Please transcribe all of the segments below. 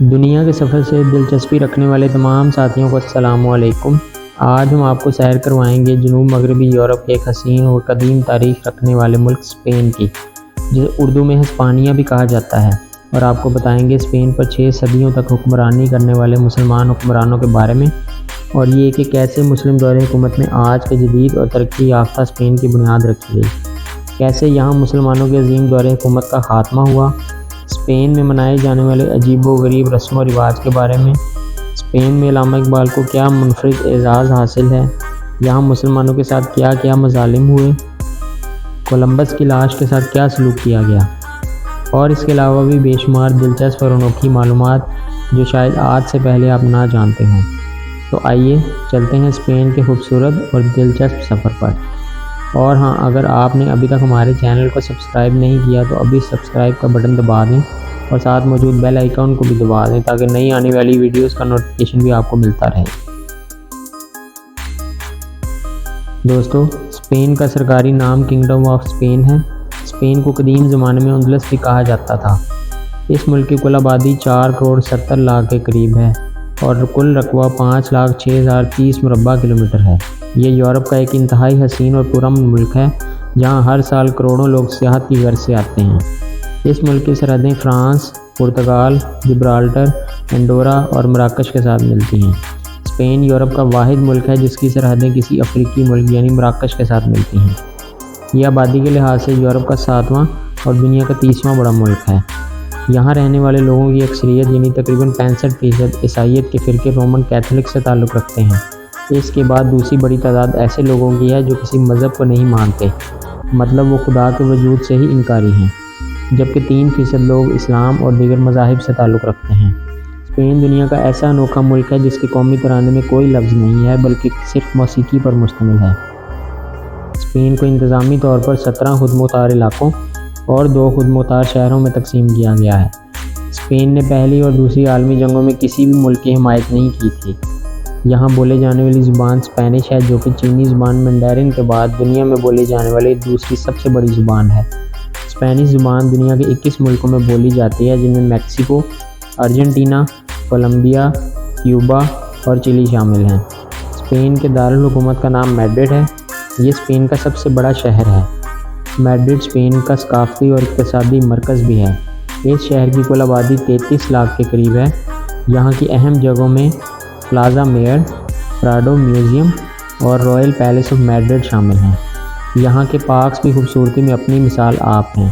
دنیا کے سفر سے دلچسپی رکھنے والے تمام ساتھیوں کو السلام علیکم۔ آج ہم آپ کو سیر کروائیں گے جنوب مغربی یورپ کے ایک حسین اور قدیم تاریخ رکھنے والے ملک اسپین کی، جسے اردو میں ہسپانیہ بھی کہا جاتا ہے، اور آپ کو بتائیں گے اسپین پر 6 صدیوں تک حکمرانی کرنے والے مسلمان حکمرانوں کے بارے میں، اور یہ کہ کیسے مسلم دور حکومت میں آج کے جدید اور ترقی یافتہ اسپین کی بنیاد رکھی گئی، کیسے یہاں مسلمانوں کے عظیم دور حکومت کا خاتمہ ہوا، اسپین میں منائے جانے والے عجیب و غریب رسم و رواج کے بارے میں، اسپین میں علامہ اقبال کو کیا منفرد اعزاز حاصل ہے، یہاں مسلمانوں کے ساتھ کیا کیا مظالم ہوئے، کولمبس کی لاش کے ساتھ کیا سلوک کیا گیا، اور اس کے علاوہ بھی بے شمار دلچسپ اور انوکھی معلومات جو شاید آج سے پہلے آپ نہ جانتے ہوں۔ تو آئیے چلتے ہیں اسپین کے خوبصورت اور دلچسپ سفر پر۔ اور ہاں، اگر آپ نے ابھی تک ہمارے چینل کو سبسکرائب نہیں کیا تو ابھی سبسکرائب کا بٹن دبا دیں اور ساتھ موجود بیل آئیکن کو بھی دبا دیں تاکہ نئی آنے والی ویڈیوز کا نوٹیفیکیشن بھی آپ کو ملتا رہے۔ دوستو، اسپین کا سرکاری نام کنگڈم آف اسپین ہے۔ اسپین کو قدیم زمانے میں اندلس بھی کہا جاتا تھا۔ اس ملک کی کل آبادی 4,70,00,000 کے قریب ہے اور کل رقبہ 5,06,030 مربع کلومیٹر ہے۔ یہ یورپ کا ایک انتہائی حسین اور پرامن ملک ہے جہاں ہر سال کروڑوں لوگ سیاحت کی غرض سے آتے ہیں۔ اس ملک کی سرحدیں فرانس، پرتگال، جبرالٹر، انڈورا اور مراکش کے ساتھ ملتی ہیں۔ اسپین یورپ کا واحد ملک ہے جس کی سرحدیں کسی افریقی ملک یعنی مراکش کے ساتھ ملتی ہیں۔ یہ آبادی کے لحاظ سے یورپ کا 7واں اور دنیا کا 30واں بڑا ملک ہے۔ یہاں رہنے والے لوگوں کی اکثریت یعنی تقریباً 65% عیسائیت کے فرقے رومن کیتھولک سے تعلق رکھتے ہیں۔ اس کے بعد دوسری بڑی تعداد ایسے لوگوں کی ہے جو کسی مذہب کو نہیں مانتے، مطلب وہ خدا کے وجود سے ہی انکاری ہیں، جبکہ 3% لوگ اسلام اور دیگر مذاہب سے تعلق رکھتے ہیں۔ اسپین دنیا کا ایسا انوکھا ملک ہے جس کے قومی ترانے میں کوئی لفظ نہیں ہے بلکہ صرف موسیقی پر مشتمل ہے۔ اسپین کو انتظامی طور پر 17 خود مختار علاقوں اور 2 خود مختار شہروں میں تقسیم کیا گیا ہے۔ اسپین نے پہلی اور دوسری عالمی جنگوں میں کسی بھی ملک کی حمایت نہیں کی تھی۔ یہاں بولے جانے والی زبان اسپینش ہے جو کہ چینی زبان مینڈرن کے بعد دنیا میں بولی جانے والی دوسری سب سے بڑی زبان ہے۔ اسپینش زبان دنیا کے 21 ملکوں میں بولی جاتی ہے جن میں میکسیکو، ارجنٹینا، کولمبیا، کیوبا اور چلی شامل ہیں۔ اسپین کے دارالحکومت کا نام میڈرڈ ہے۔ یہ اسپین کا سب سے بڑا شہر ہے۔ میڈرڈ اسپین کا ثقافتی اور اقتصادی مرکز بھی ہے۔ اس شہر کی کل آبادی 33 لاکھ کے قریب ہے۔ یہاں کی اہم جگہوں میں پلازا میئر، پراڈو میوزیم اور رائل پیلس آف میڈرڈ شامل ہیں۔ یہاں کے پارکس بھی خوبصورتی میں اپنی مثال آپ ہیں۔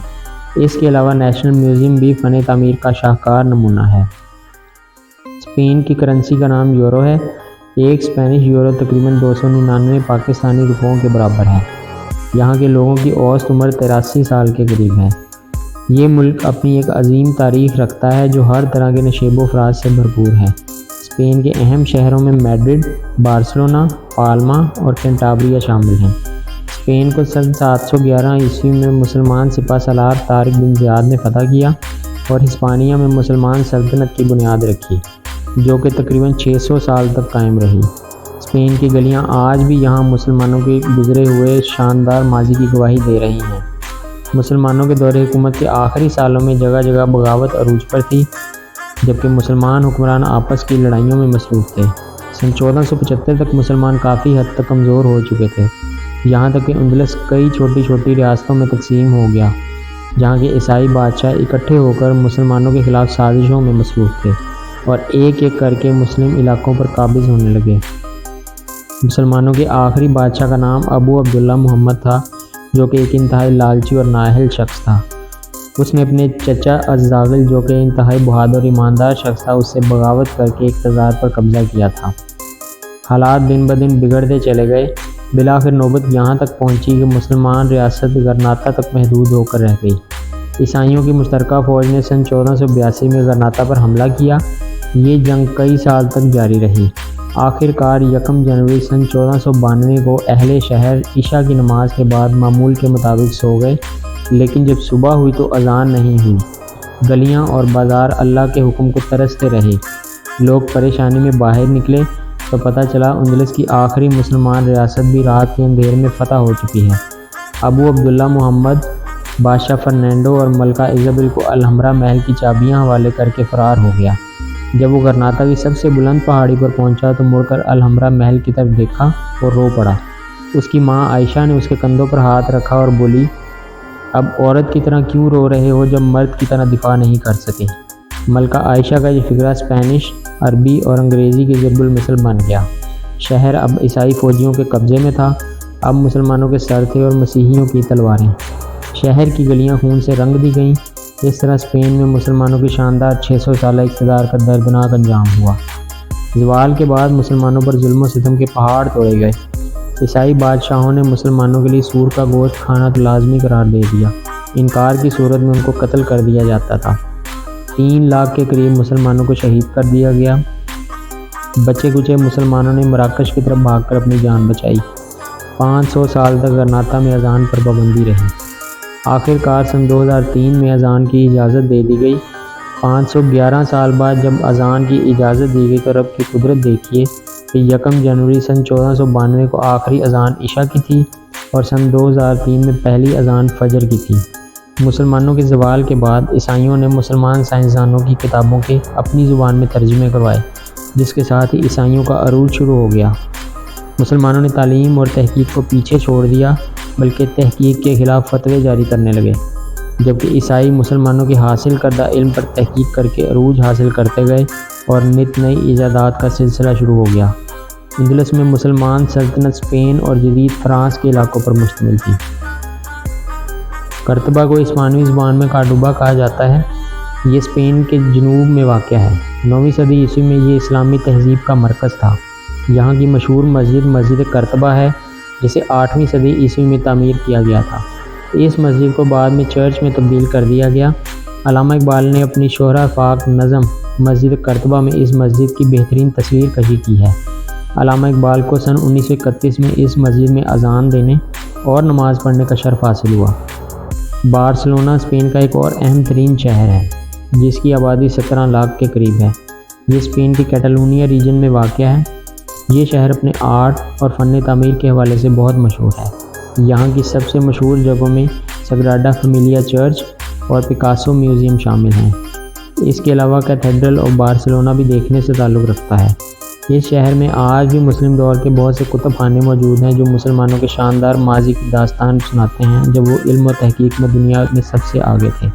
اس کے علاوہ نیشنل میوزیم بھی فن تعمیر کا شاہکار نمونہ ہے۔ اسپین کی کرنسی کا نام یورو ہے۔ ایک اسپینش یورو تقریباً 299 پاکستانی روپوں کے برابر ہے۔ یہاں کے لوگوں کی اوسط عمر 83 سال کے قریب ہے۔ یہ ملک اپنی ایک عظیم تاریخ رکھتا ہے جو ہر طرح کے نشیب و فراز سے بھرپور ہے۔ اسپین کے اہم شہروں میں میڈرڈ، بارسلونا، پالما اور کینٹابریا شامل ہیں۔ اسپین کو سن 711 عیسوی میں مسلمان سپہ سالار طارق بن زیاد نے فتح کیا اور ہسپانیہ میں مسلمان سلطنت کی بنیاد رکھی جو کہ تقریباً 600 سال تک قائم رہی۔ اسپین کی گلیاں آج بھی یہاں مسلمانوں کے گزرے ہوئے شاندار ماضی کی گواہی دے رہی ہیں۔ مسلمانوں کے دور حکومت کے آخری سالوں میں جگہ جگہ بغاوت عروج پر تھی جبکہ مسلمان حکمران آپس کی لڑائیوں میں مصروف تھے۔ سن 1475 تک مسلمان کافی حد تک کمزور ہو چکے تھے، یہاں تک کہ اندلس کئی چھوٹی چھوٹی ریاستوں میں تقسیم ہو گیا جہاں کے عیسائی بادشاہ اکٹھے ہو کر مسلمانوں کے خلاف سازشوں میں مصروف تھے اور ایک ایک کر کے مسلم علاقوں پر قابض ہونے لگے۔ مسلمانوں کے آخری بادشاہ کا نام ابو عبداللہ محمد تھا جو کہ ایک انتہائی لالچی اور نااہل شخص تھا۔ اس نے اپنے چچا الزاغل جو کہ انتہائی بہادر اور ایماندار شخص تھا اس سے بغاوت کر کے اقتدار پر قبضہ کیا تھا۔ حالات دن بدن بگڑتے چلے گئے۔ بالآخر نوبت یہاں تک پہنچی کہ مسلمان ریاست غرناطہ تک محدود ہو کر رہ گئی۔ عیسائیوں کی مشترکہ فوج نے سن 1482 میں غرناطہ پر حملہ کیا۔ یہ جنگ کئی سال تک جاری رہی۔ آخر کار 1 جنوری سن 1492 کو اہل شہر عشاء کی نماز کے بعد معمول کے مطابق سو گئے، لیکن جب صبح ہوئی تو اذان نہیں ہوئی۔ گلیاں اور بازار اللہ کے حکم کو ترستے رہے۔ لوگ پریشانی میں باہر نکلے تو پتہ چلا اندلس کی آخری مسلمان ریاست بھی رات کے اندھیر میں فتح ہو چکی ہے۔ ابو عبداللہ محمد بادشاہ فرنینڈو اور ملکہ ایزابل کو الحمرا محل کی چابیاں حوالے کر کے فرار ہو گیا۔ جب وہ غرناطہ کی سب سے بلند پہاڑی پر پہنچا تو مڑ کر الحمرا محل کی طرف دیکھا اور رو پڑا۔ اس کی ماں عائشہ نے اس کے کندھوں پر ہاتھ رکھا اور بولی، اب عورت کی طرح کیوں رو رہے ہو جب مرد کی طرح دفاع نہیں کر سکے؟ ملکہ عائشہ کا یہ فقرہ اسپینش، عربی اور انگریزی کی ضرب المثل بن گیا۔ شہر اب عیسائی فوجیوں کے قبضے میں تھا، اب مسلمانوں کے سر تھے اور مسیحیوں کی تلواریں۔ شہر کی گلیاں خون سے رنگ دی گئیں۔ اس طرح اسپین میں مسلمانوں کی شاندار 600 سالہ اقتدار کا دردناک انجام ہوا۔ زوال کے بعد مسلمانوں پر ظلم و ستم کے پہاڑ توڑے گئے۔ عیسائی بادشاہوں نے مسلمانوں کے لیے سور کا گوشت کھانا تو لازمی قرار دے دیا، انکار کی صورت میں ان کو قتل کر دیا جاتا تھا۔ 3 لاکھ کے قریب مسلمانوں کو شہید کر دیا گیا۔ بچے کچے مسلمانوں نے مراکش کی طرف بھاگ کر اپنی جان بچائی۔ 500 سال تک غرناطہ میں اذان پر پابندی رہی۔ آخر کار سن 2003 میں اذان کی اجازت دے دی گئی۔ 511 سال بعد جب اذان کی اجازت دی گئی تو رب کی قدرت دیکھیے کہ 1 جنوری سن 1492 کو آخری اذان عشاء کی تھی اور سن 2003 میں پہلی اذان فجر کی تھی۔ مسلمانوں کے زوال کے بعد عیسائیوں نے مسلمان سائنسدانوں کی کتابوں کے اپنی زبان میں ترجمے کروائے، جس کے ساتھ ہی عیسائیوں کا عروج شروع ہو گیا۔ مسلمانوں نے تعلیم اور تحقیق کو پیچھے چھوڑ دیا، بلکہ تحقیق کے خلاف فتوے جاری کرنے لگے، جبکہ عیسائی مسلمانوں کے حاصل کردہ علم پر تحقیق کر کے عروج حاصل کرتے گئے اور نت نئی ایجادات کا سلسلہ شروع ہو گیا۔ اندلس میں مسلمان سلطنت اسپین اور جدید فرانس کے علاقوں پر مشتمل تھی۔ قرطبہ کو اسپانوی زبان میں کارڈوبا کہا جاتا ہے۔ یہ اسپین کے جنوب میں واقع ہے۔ 9ویں صدی عیسوی میں یہ اسلامی تہذیب کا مرکز تھا۔ یہاں کی مشہور مسجد قرطبہ ہے، جسے 8ویں صدی عیسوی میں تعمیر کیا گیا تھا۔ اس مسجد کو بعد میں چرچ میں تبدیل کر دیا گیا۔ علامہ اقبال نے اپنی شہرہ فاق نظم مسجد قرطبہ میں اس مسجد کی بہترین تصویر کشی کی ہے۔ علامہ اقبال کو سن 1931 میں اس مسجد میں اذان دینے اور نماز پڑھنے کا شرف حاصل ہوا۔ بارسلونا اسپین کا ایک اور اہم ترین شہر ہے، جس کی آبادی 17 لاکھ کے قریب ہے۔ یہ اسپین کے کیٹالونیا ریجن میں واقع ہے۔ یہ شہر اپنے آرٹ اور فن تعمیر کے حوالے سے بہت مشہور ہے۔ یہاں کی سب سے مشہور جگہوں میں سگراڈا فیملیا چرچ اور پکاسو میوزیم شامل ہیں۔ اس کے علاوہ کیتھیڈرل آف بارسلونا بھی دیکھنے سے تعلق رکھتا ہے۔ اس شہر میں آج بھی مسلم دور کے بہت سے کتب خانے موجود ہیں جو مسلمانوں کے شاندار ماضی کی داستان سناتے ہیں، جب وہ علم و تحقیق میں دنیا میں سب سے آگے تھے۔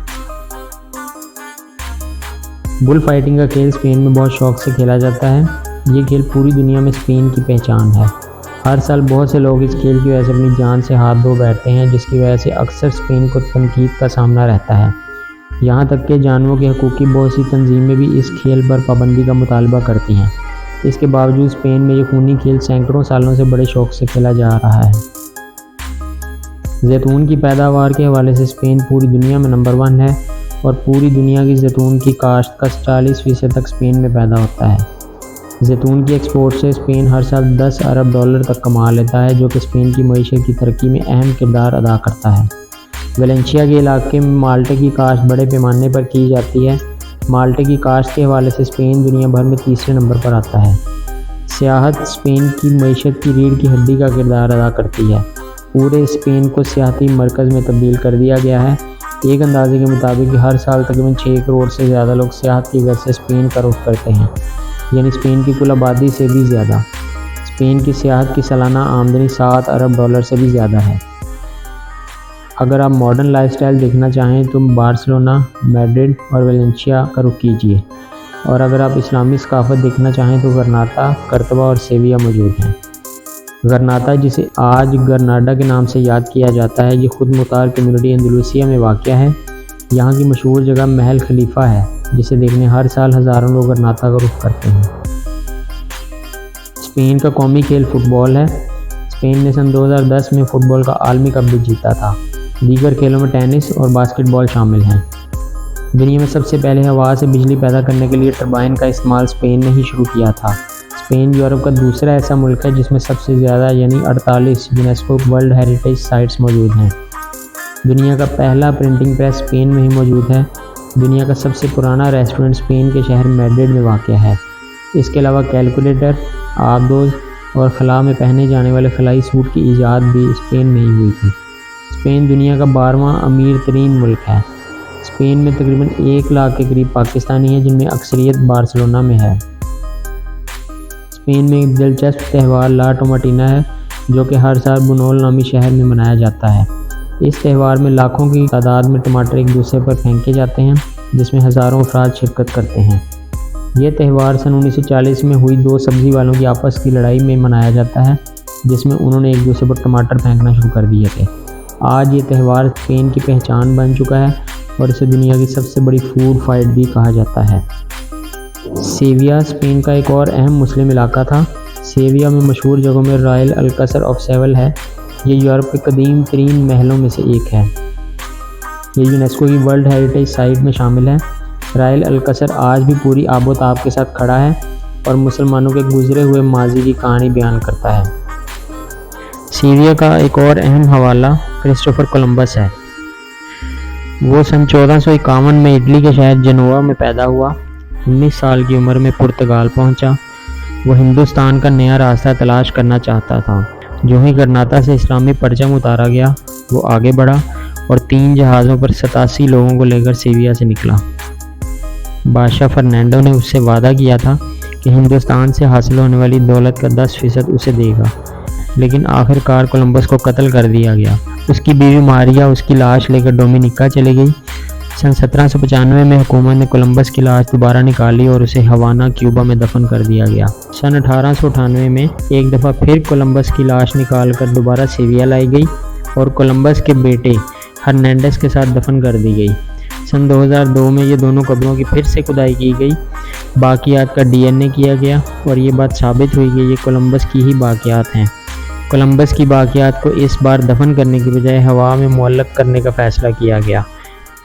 بل فائٹنگ کا کھیل اسپین میں بہت شوق سے کھیلا جاتا ہے۔ یہ کھیل پوری دنیا میں اسپین کی پہچان ہے۔ ہر سال بہت سے لوگ اس کھیل کی وجہ سے اپنی جان سے ہاتھ دھو بیٹھتے ہیں، جس کی وجہ سے اکثر اسپین کو تنقید کا سامنا رہتا ہے۔ یہاں تک کہ جانوروں کے حقوق کی بہت سی تنظیمیں بھی اس کھیل پر پابندی کا مطالبہ کرتی ہیں۔ اس کے باوجود اسپین میں یہ خونی کھیل سینکڑوں سالوں سے بڑے شوق سے کھیلا جا رہا ہے۔ زیتون کی پیداوار کے حوالے سے اسپین پوری دنیا میں نمبر 1 ہے اور پوری دنیا کی زیتون کی کاشت کا 40% تک اسپین میں پیدا ہوتا ہے۔ زیتون کی ایکسپورٹ سے اسپین ہر سال $10 ارب تک کما لیتا ہے، جو کہ اسپین کی معیشت کی ترقی میں اہم کردار ادا کرتا ہے۔ ویلنسیا کے علاقے میں مالٹے کی کاشت بڑے پیمانے پر کی جاتی ہے۔ مالٹے کی کاشت کے حوالے سے اسپین دنیا بھر میں 3رے نمبر پر آتا ہے۔ سیاحت اسپین کی معیشت کی ریڑھ کی ہڈی کا کردار ادا کرتی ہے۔ پورے اسپین کو سیاحتی مرکز میں تبدیل کر دیا گیا ہے۔ ایک اندازے کے مطابق ہر سال تقریباً 6 کروڑ سے زیادہ لوگ سیاحت کی غرض سے اسپین کا رخ کرتے ہیں، یعنی اسپین کی کل آبادی سے بھی زیادہ۔ اسپین کی سیاحت کی سالانہ آمدنی $7 ارب سے بھی زیادہ ہے۔ اگر آپ ماڈرن لائف سٹائل دیکھنا چاہیں تو بارسلونا، میڈرڈ اور ویلنسیا کا رخ کیجیے، اور اگر آپ اسلامی ثقافت دیکھنا چاہیں تو غرناطہ، قرطبہ اور سیویا موجود ہیں۔ غرناطہ، جسے آج گرناڈا کے نام سے یاد کیا جاتا ہے، یہ خود مختار کمیونٹی اندلوسیہ میں واقع ہے۔ یہاں کی مشہور جگہ محل خلیفہ ہے، جسے دیکھنے ہر سال ہزاروں لوگ غرناطہ کا رخ کرتے ہیں۔ اسپین کا قومی کھیل فٹ بال ہے۔ اسپین نے سن 2010 میں فٹ بال کا عالمی کپ بھی جیتا تھا۔ دیگر کھیلوں میں ٹینس اور باسکٹ بال شامل ہیں۔ دنیا میں سب سے پہلے ہوا سے بجلی پیدا کرنے کے لیے ٹربائن کا استعمال اسپین نے ہی شروع کیا تھا۔ اسپین یورپ کا دوسرا ایسا ملک ہے جس میں سب سے زیادہ یعنی 48 یونیسکو ورلڈ ہیریٹیج سائٹس موجود ہیں۔ دنیا کا پہلا پرنٹنگ پریس اسپین میں ہی موجود ہے۔ دنیا کا سب سے پرانا ریسٹورنٹ اسپین کے شہر میڈرڈ میں واقع ہے۔ اس کے علاوہ کیلکولیٹر، آبدوز اور خلا میں پہنے جانے والے خلائی سوٹ کی ایجاد بھی اسپین میں ہی ہوئی تھی۔ اسپین دنیا کا 12واں امیر ترین ملک ہے۔ اسپین میں تقریباً 1 لاکھ کے قریب پاکستانی ہیں، جن میں اکثریت بارسلونا میں ہے۔ اسپین میں ایک دلچسپ تہوار لا ٹوماٹینا ہے، جو کہ ہر سال بنول نامی شہر میں منایا جاتا ہے۔ اس تہوار میں لاکھوں کی تعداد میں ٹماٹر ایک دوسرے پر پھینکے جاتے ہیں، جس میں ہزاروں افراد شرکت کرتے ہیں۔ یہ تہوار سن 1940 میں ہوئی 2 سبزی والوں کی آپس کی لڑائی میں منایا جاتا ہے، جس میں انہوں نے ایک دوسرے پر ٹماٹر پھینکنا شروع کر دیے تھے۔ آج یہ تہوار اسپین کی پہچان بن چکا ہے اور اسے دنیا کی سب سے بڑی فوڈ فائٹ بھی کہا جاتا ہے۔ سیویا اسپین کا ایک اور اہم مسلم علاقہ تھا۔ سیویا میں مشہور جگہوں میں رائل القصر آف سیول ہے۔ یہ یورپ کے قدیم ترین محلوں میں سے ایک ہے۔ یہ یونیسکو کی ورلڈ ہیریٹیج سائٹ میں شامل ہے۔ رائل القصر آج بھی پوری آب و تاب کے ساتھ کھڑا ہے اور مسلمانوں کے گزرے ہوئے ماضی کی کہانی بیان کرتا ہے۔ سیویا کا ایک اور اہم حوالہ کرسٹوفر کولمبس ہے۔ وہ سن 1451 میں اٹلی کے شہر جنوا میں پیدا ہوا۔ 19 سال کی عمر میں پرتگال پہنچا۔ وہ ہندوستان کا نیا راستہ تلاش کرنا چاہتا تھا۔ جو ہی گرناطہ سے اسلامی پرچم اتارا گیا، وہ آگے بڑھا اور 3 جہازوں پر 87 لوگوں کو لے کر سیویا سے نکلا۔ بادشاہ فرنینڈو نے اس سے وعدہ کیا تھا کہ ہندوستان سے حاصل ہونے والی دولت کا 10% اسے دے گا، لیکن آخر کار کولمبس کو قتل کر دیا گیا۔ اس کی بیوی ماریا اس کی لاش لے کر ڈومینیکا چلی گئی۔ سن 1795 میں حکومت نے کولمبس کی لاش دوبارہ نکالی اور اسے ہوانا، کیوبا میں دفن کر دیا گیا۔ سن 1898 میں ایک دفعہ پھر کولمبس کی لاش نکال کر دوبارہ سیویا لائی گئی اور کولمبس کے بیٹے ہرنینڈس کے ساتھ دفن کر دی گئی۔ سن 2002 میں یہ دونوں قبروں کی پھر سے کھدائی کی گئی، باقیات کا DNA کیا گیا اور یہ بات ثابت ہوئی کہ یہ کولمبس کی ہی باقیات ہیں۔ کولمبس کی باقیات کو اس بار دفن کرنے کی بجائے ہوا میں معلق کرنے کا فیصلہ کیا گیا۔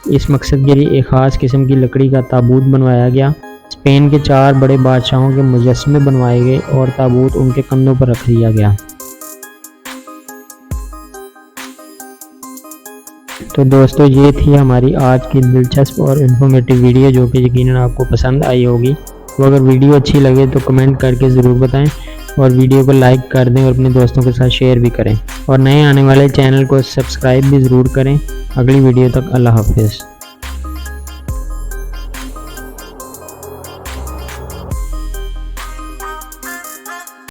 اس مقصد کے لیے ایک خاص قسم کی لکڑی کا تابوت بنوایا گیا۔ اسپین کے 4 بڑے بادشاہوں کے مجسمے بنوائے گئے اور تابوت ان کے کندھوں پر رکھ دیا گیا۔ تو دوستو، یہ تھی ہماری آج کی دلچسپ اور انفارمیٹیو ویڈیو، جو کہ یقیناً آپ کو پسند آئی ہوگی۔ تو اگر ویڈیو اچھی لگے تو کمنٹ کر کے ضرور بتائیں اور ویڈیو کو لائک کر دیں اور اپنے دوستوں کے ساتھ شیئر بھی کریں، اور نئے آنے والے چینل کو سبسکرائب بھی ضرور کریں۔ اگلی ویڈیو تک اللہ حافظ۔